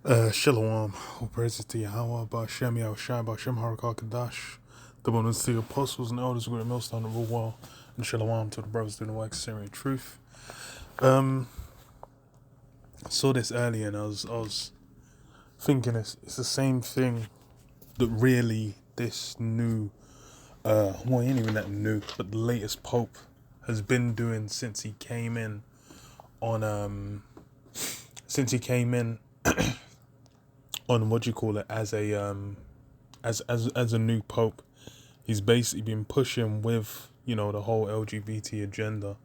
Shalom, all praises to Yahweh, Ba'Shem Yahushai, Ba'Shem Harakah Kadash, the bonus to the apostles and elders who are most on the real wall, and Shalom to the brothers doing the work of Syrian truth. I saw this earlier and I was thinking it's the same thing that really this new, well, ain't even that new, but the latest Pope has been doing since he came in on what do you call it as a as a new Pope. He's basically been pushing with, the whole LGBT agenda,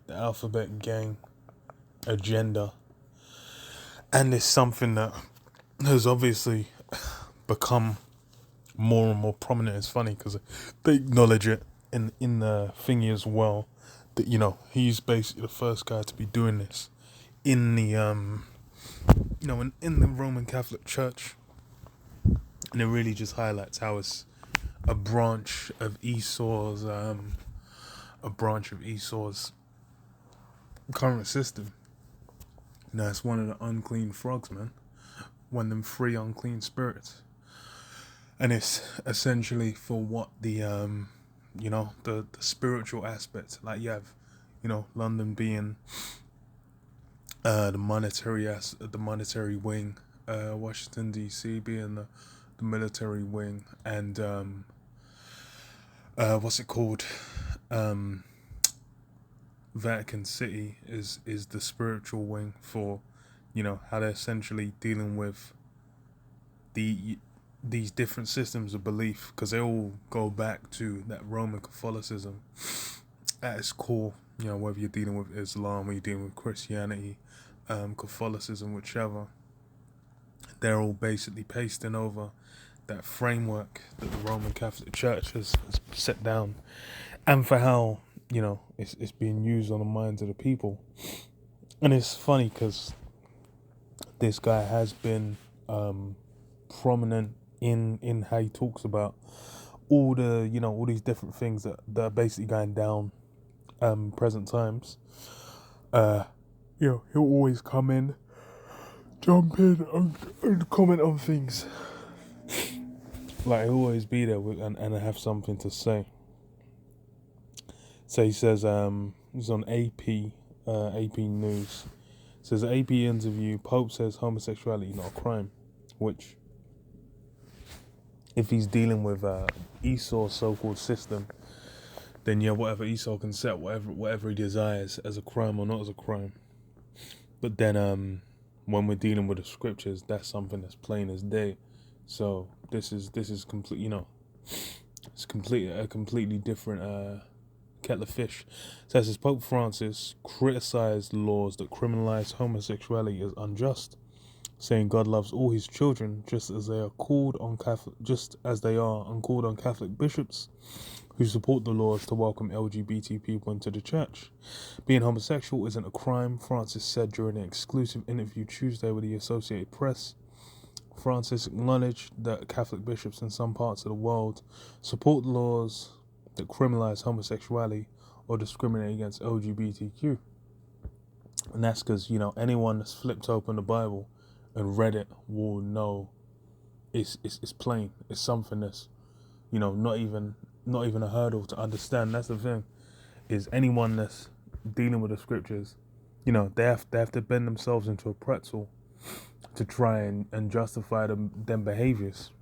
the alphabet gang agenda. And it's something that has obviously become more and more prominent. It's funny because they acknowledge it in the thingy as well, that, he's basically the first guy to be doing this in the, in the Roman Catholic Church. And it really just highlights how it's a branch of Esau's, current system. Now it's one of the unclean frogs, man. One of them three unclean spirits. And it's essentially for what the spiritual aspect. Like you have, London being the monetary wing, Washington DC being the military wing, and what's it called? Vatican City is the spiritual wing for, how they're essentially dealing with these different systems of belief, because they all go back to that Roman Catholicism at its core. Whether you're dealing with Islam, or you're dealing with Christianity, Catholicism, whichever, they're all basically pasting over that framework that the Roman Catholic Church has set down, and for how, it's being used on the minds of the people. And it's funny because this guy has been prominent in how he talks about all these different things that are basically going down present times. He'll always come in, jump in and comment on things. Like he'll always be there and have something to say. So he says, he's on AP News. It says AP interview, Pope says homosexuality not a crime, which, if he's dealing with Esau's so-called system, then yeah, whatever Esau can set, whatever he desires as a crime or not as a crime. But then when we're dealing with the scriptures, that's something that's plain as day. So this is complete, it's a completely different kettle of fish. It says Pope Francis criticized laws that criminalize homosexuality as unjust, saying God loves all his children just as they are uncalled on Catholic bishops who support the laws to welcome LGBT people into the church. Being homosexual isn't a crime, Francis said during an exclusive interview Tuesday with the Associated Press. Francis acknowledged that Catholic bishops in some parts of the world support laws that criminalize homosexuality or discriminate against LGBTQ. And that's because, anyone that's flipped open the Bible and read it will know it's plain. It's something that's, not even a hurdle to understand. That's the thing, is anyone that's dealing with the scriptures, they have to bend themselves into a pretzel to try and justify them behaviors.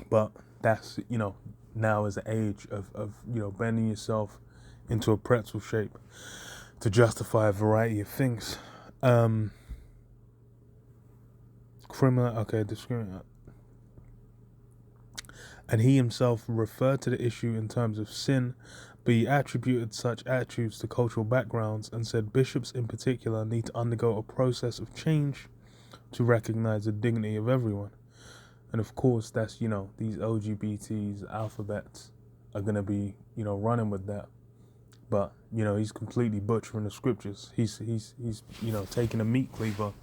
But that's, now is the age of bending yourself into a pretzel shape to justify a variety of things. Discriminate. And he himself referred to the issue in terms of sin, but he attributed such attitudes to cultural backgrounds and said bishops in particular need to undergo a process of change to recognize the dignity of everyone. And of course, that's, these LGBTs, alphabets, are going to be, running with that. But, he's completely butchering the scriptures. He's taking a meat cleaver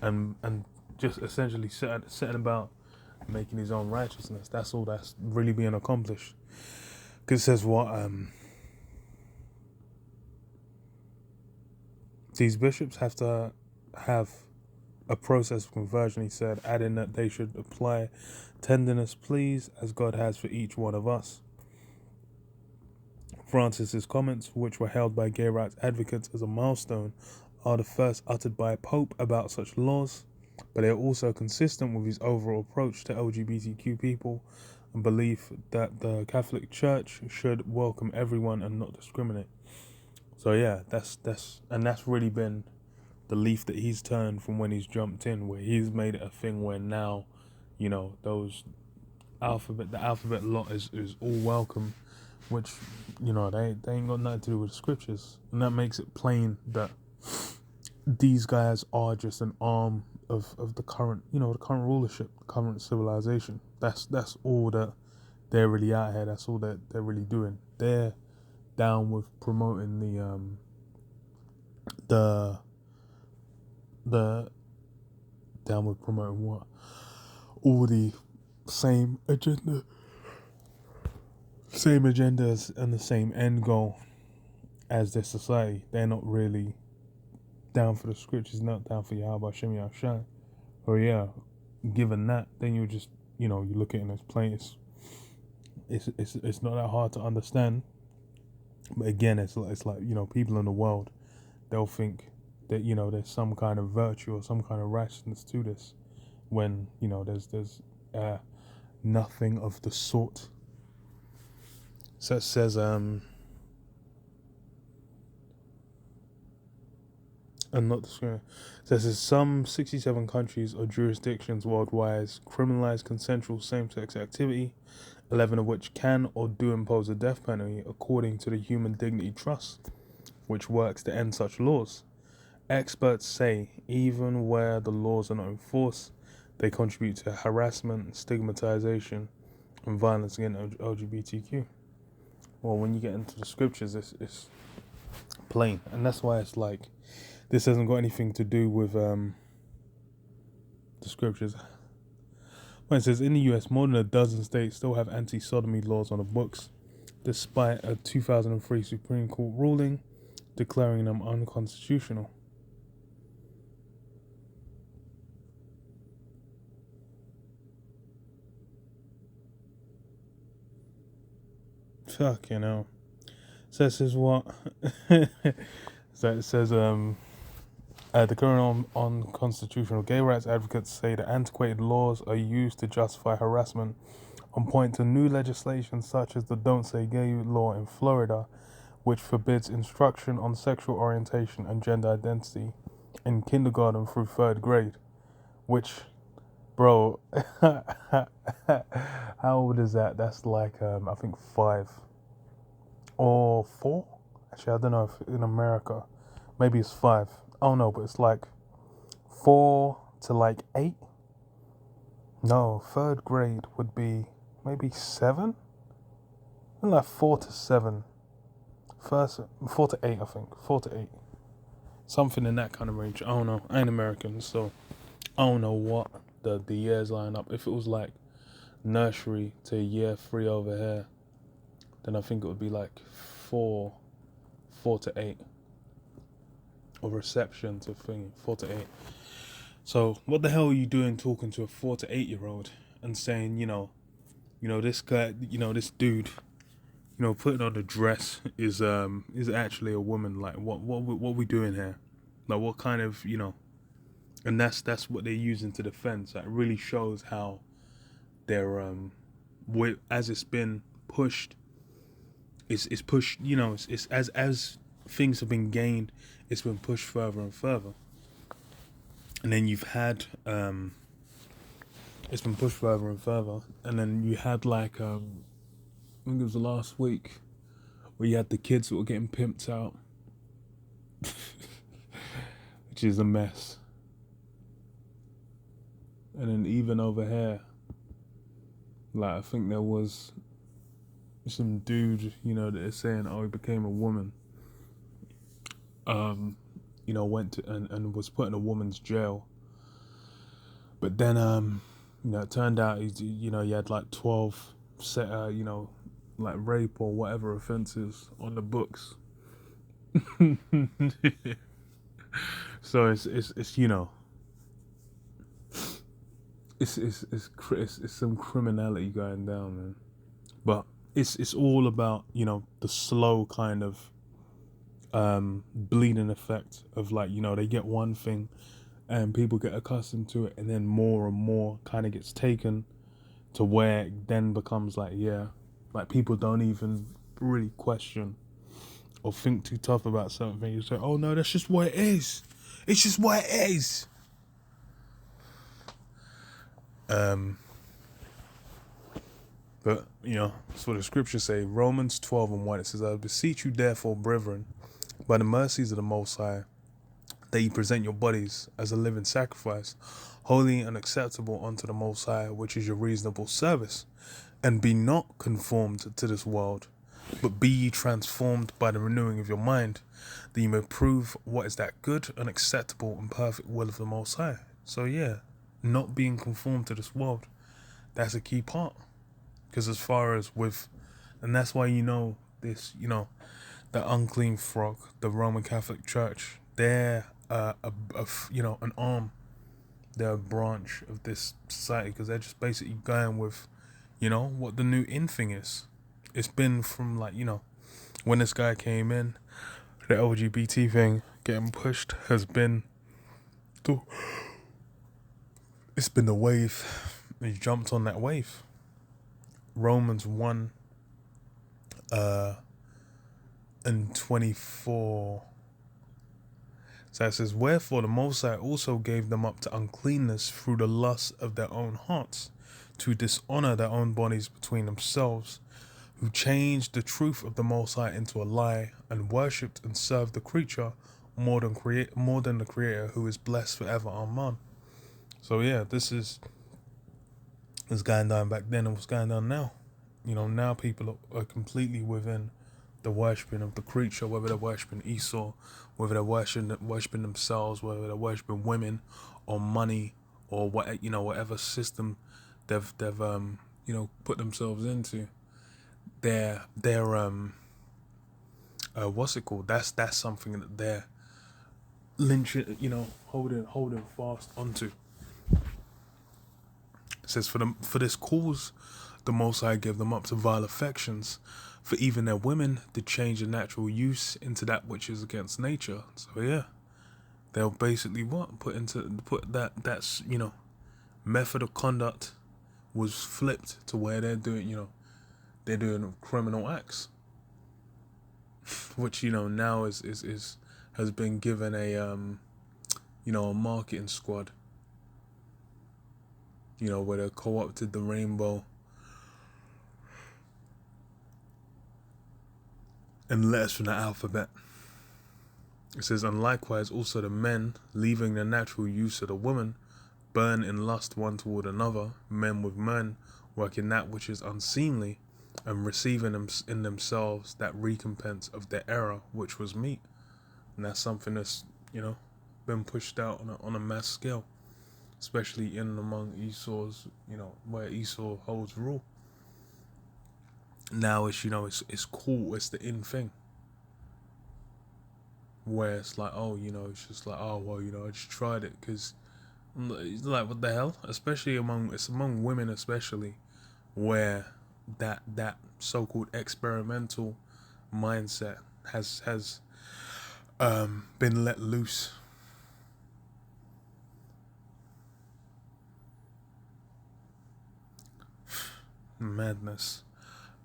and just essentially setting about making his own righteousness. That's all that's really being accomplished. Because it says what? These bishops have to have a process of conversion, he said, adding that they should apply tenderness, please, as God has for each one of us. Francis's comments, which were hailed by gay rights advocates as a milestone, are the first uttered by a pope about such laws, but they are also consistent with his overall approach to LGBTQ people and belief that the Catholic Church should welcome everyone and not discriminate. So yeah, that's really been the leaf that he's turned from when he's jumped in, where he's made it a thing where now, those the alphabet lot is all welcome, which, they ain't got nothing to do with the scriptures. And that makes it plain that these guys are just an arm of the current, the current rulership, the current civilization. That's all that they're really out here. That's all that they're really doing. They're down with promoting the down with promoting what? All the same agendas and the same end goal as their society. They're not really down for the scriptures, not down for Yahweh Shem Yahshai. Or yeah, given that, then you just, you look at it as plain. It's not that hard to understand. But again, it's like people in the world, they'll think that there's some kind of virtue or some kind of righteousness to this, when there's nothing of the sort. So it says and not discriminate. Says some 67 countries or jurisdictions worldwide criminalize consensual same-sex activity, 11 of which can or do impose a death penalty, according to the Human Dignity Trust, which works to end such laws. Experts say even where the laws are not enforced, they contribute to harassment, stigmatization, and violence against LGBTQ. Well, when you get into the scriptures, it's plain, and that's why it's like, this hasn't got anything to do with the scriptures. When it says in the US, more than a dozen states still have anti-sodomy laws on the books, despite a 2003 Supreme Court ruling declaring them unconstitutional. Fucking hell. So it says what? So it says the current unconstitutional gay rights advocates say that antiquated laws are used to justify harassment, and point to new legislation such as the Don't Say Gay law in Florida, which forbids instruction on sexual orientation and gender identity in kindergarten through 3rd grade. Which, bro, how old is that? That's like, I think 5 or 4? Actually, I don't know if in America, maybe it's 5. Oh no, but it's like 4 to like 8. No, 3rd grade would be maybe 7. And like 4 to 7. 4 to 8, I think. 4 to 8. Something in that kind of range. I don't know. I ain't American, so I don't know what the years line up. If it was like nursery to year 3 over here, then I think it would be like 4 to 8. Or reception to thing, 4 to 8. So what the hell are you doing talking to a 4 to 8-year-old and saying, this guy, this dude, putting on a dress is actually a woman? Like, what we doing here? Like, what kind of, and that's what they're using to defend. So it really shows how they're as it's been pushed, it's pushed, it's as things have been gained, it's been pushed further and further. And then you've had it's been pushed further and further. And then you had like I think it was the last week where you had the kids that were getting pimped out. Which is a mess. And then even over here, like, I think there was some dude, that is saying, oh, he became a woman. Went to and was put in a woman's jail. But then, it turned out he had like 12 like rape or whatever offenses on the books. So it's it's some criminality going down, man. But it's all about, you know, the slow kind of bleeding effect of, like, you know, they get one thing and people get accustomed to it, and then more and more kind of gets taken to where it then becomes like, yeah, like people don't even really question or think too tough about something. You say, oh no, that's just what it is. It's just what it is. But, you know, that's what the scriptures say. Romans 12:1, it says, I beseech you therefore, brethren, by the mercies of the Most High, that ye present your bodies as a living sacrifice, holy and acceptable unto the Most High, which is your reasonable service. And be not conformed to this world, but be ye transformed by the renewing of your mind, that ye may prove what is that good and acceptable and perfect will of the Most High. So yeah, not being conformed to this world, that's a key part. Because as far as with, and that's why, you know, this, you know, the unclean frog, the Roman Catholic Church, they're you know, an arm, they're a branch of this society, because they're just basically going with, you know, what the new in thing is. It's been from, like, you know, when this guy came in, the LGBT thing getting pushed has been it's been the wave. He jumped on that wave. Romans 1 and 24. So it says, wherefore the Most High also gave them up to uncleanness through the lust of their own hearts, to dishonor their own bodies between themselves, who changed the truth of the Most High into a lie, and worshipped and served the creature more than the Creator, who is blessed forever. Amen. So yeah, this going down back then and what's going down now. You know, now people are completely within the worshipping of the creature, whether they're worshipping Esau, whether they're worshipping themselves, whether they're worshipping women or money or what, you know, whatever system they've you know, put themselves into. They're what's it called? That's something that they're lynching, you know, holding fast onto. It says, for this cause the Most High gave them up to vile affections, for even their women did change the natural use into that which is against nature. So yeah, they'll basically put that's, you know, method of conduct was flipped to where they're doing, you know, they're doing criminal acts, which, you know, now is has been given a you know, a marketing squad, you know, where they co-opted the rainbow and letters from the alphabet. It says, and likewise also the men, leaving the natural use of the woman, burn in lust one toward another, men with men, working that which is unseemly, and receiving in themselves that recompense of their error, which was meat. And that's something that's, you know, been pushed out on a mass scale, especially in and among Esau's, you know, where Esau holds rule. Now it's, you know, it's cool, it's the in thing. Where it's like, oh, you know, it's just like, oh, well, you know, I just tried it because, like, what the hell? Especially among women, especially, where that so-called experimental mindset has been let loose. Madness.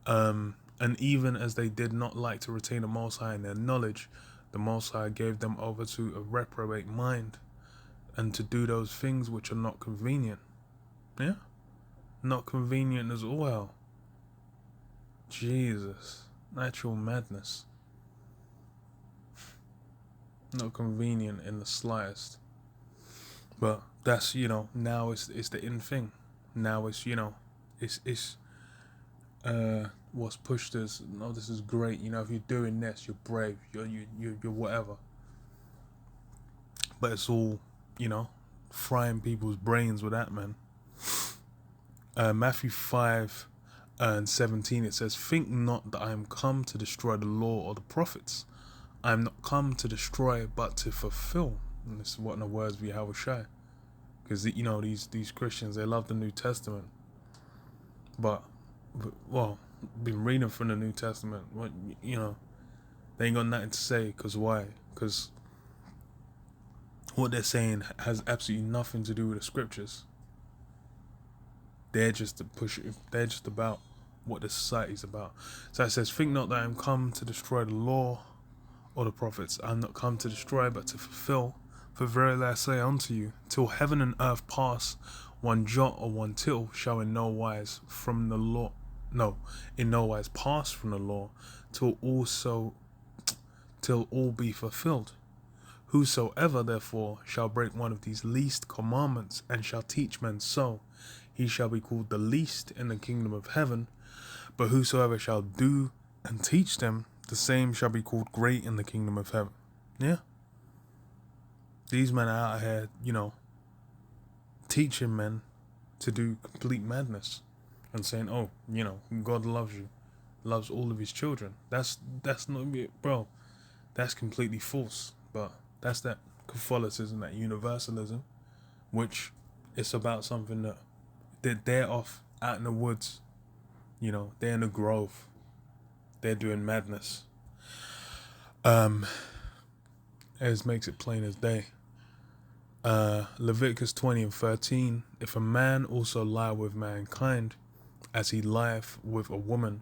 And even as they did not like to retain the Most High in their knowledge, the Most High gave them over to a reprobate mind, and to do those things which are not convenient. Yeah? Not convenient as well. Jesus. Natural madness. Not convenient in the slightest. But that's, you know, now it's the in thing. Now it's, you know, it's what's pushed as, no, this is great, you know, if you're doing this, you're brave, you're whatever. But it's all, you know, frying people's brains with that, man. Matthew 5 and 17, it says, think not that I am come to destroy the law or the prophets. I am not come to destroy, but to fulfill. And this is what in the words of Yahushua. because these Christians, they love the New Testament, but well, been reading from the New Testament, they ain't got nothing to say. Because why? Because what they're saying has absolutely nothing to do with the scriptures. They're just they're just about what the society's about. So it says, think not that I am come to destroy the law or the prophets. I am not come to destroy, but to fulfill. For verily I say unto you, till heaven and earth pass, one jot or one tittle shall in no wise from the law, in no wise pass from the law, till all be fulfilled. Whosoever therefore shall break one of these least commandments and shall teach men so, he shall be called the least in the kingdom of heaven. But whosoever shall do and teach them, the same shall be called great in the kingdom of heaven. Yeah. These men are out here, teaching men to do complete madness and saying, oh, God loves you, loves all of his children. That's not it, bro. That's completely false. But that's that Catholicism, that universalism, which it's about something that they're off out in the woods. They're in the grove. They're doing madness. As makes it plain as day. Leviticus 20:13. If a man also lie with mankind, as he lieth with a woman,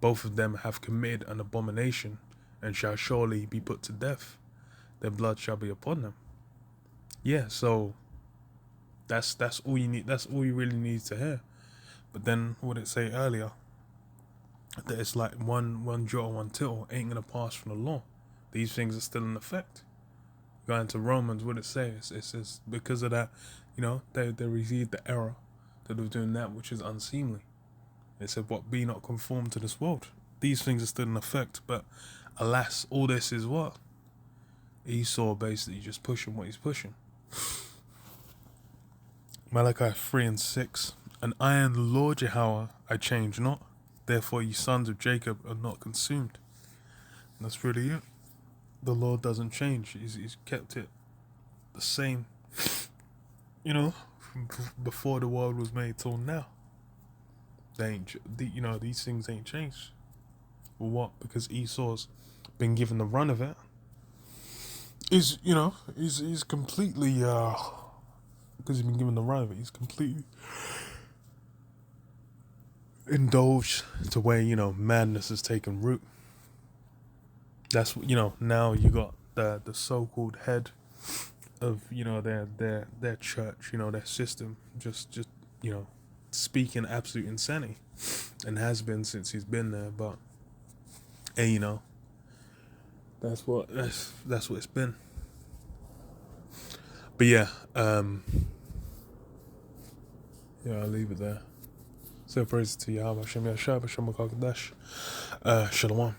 both of them have committed an abomination, and shall surely be put to death. Their blood shall be upon them. Yeah, so that's all you need. That's all you really need to hear. But then what did it say earlier? That it's like one jot or one tittle ain't gonna pass from the law. These things are still in effect. Going to Romans, what it says, it says because of that, they received the error that of doing that which is unseemly. It said, "What be not conformed to this world." These things are still in effect, but alas, all this is what Esau basically just pushing what he's pushing. Malachi 3:6. And I am the Lord Yahweh, I change not. Therefore, ye sons of Jacob are not consumed. And that's really it. The Lord doesn't change. He's kept it the same, from before the world was made till now. These things ain't changed. Well, what? Because Esau's been given the run of it. He's completely, because he's been given the run of it, he's completely indulged to where, madness has taken root. That's, now you got the so-called head of, their church, their system, just speaking absolute insanity, and has been since he's been there. But hey, that's what it's been. But yeah, I'll leave it there. So praise to Yahweh, Shem Yahshua, Shem Shalom.